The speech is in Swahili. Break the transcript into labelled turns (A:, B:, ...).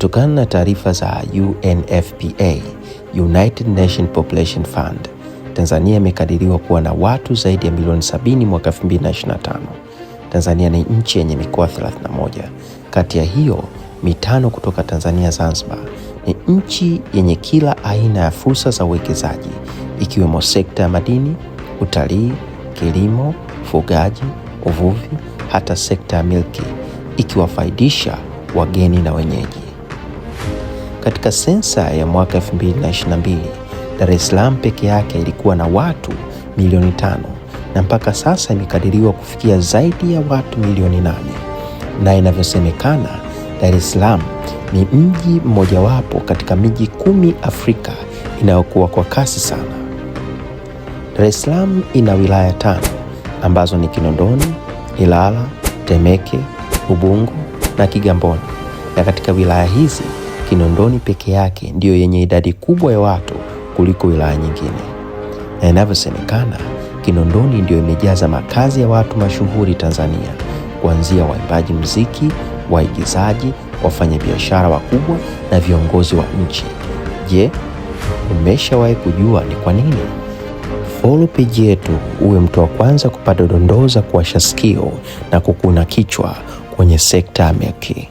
A: Kutokana na taarifa za UNFPA, United Nations Population Fund, Tanzania imekadiriwa kuwa na watu zaidi ya milioni 70 mwaka 2025. Tanzania ni nchi yenye mikoa 31. Kati ya hiyo, 5 kutoka Tanzania Zanzibar ni nchi yenye kila aina ya fursa za uwekezaji, ikiwemo sekta ya madini, utalii, kilimo, ufugaji, uvuvi, hata sekta ya milki, ikiwafaidisha wageni na wenyeji. Katika sensa ya mwaka 2022, Dar es Salaam peke yake ilikuwa na watu milioni 5 na mpaka sasa imekadiriwa kufikia zaidi ya watu milioni 8. Na inavyosemekana, Dar es Salaam ni mji mmojawapo katika miji 10 Afrika inayokuwa kwa kasi sana. Dar es Salaam ina wilaya 5 ambazo ni Kinondoni, Ilala, Temeke, Ubungo na Kigamboni. Na katika wilaya hizi, Kinondoni peke yake ndiyo yenye idadi kubwa ya watu kuliko wilaya nyingine. Na inavyosemekana, Kinondoni ndiyo imejaza makazi ya watu mashuhuri Tanzania, kuanzia waimbaji muziki, waigizaji, wafanyabiashara wakubwa na viongozi wa nchi. Je, umeshawahi kujua ni kwa nini? Follow page yetu uwe mtu wa kwanza kupata dondoo za kuwasha sikio na kukuna kichwa kwenye sekta ya milki.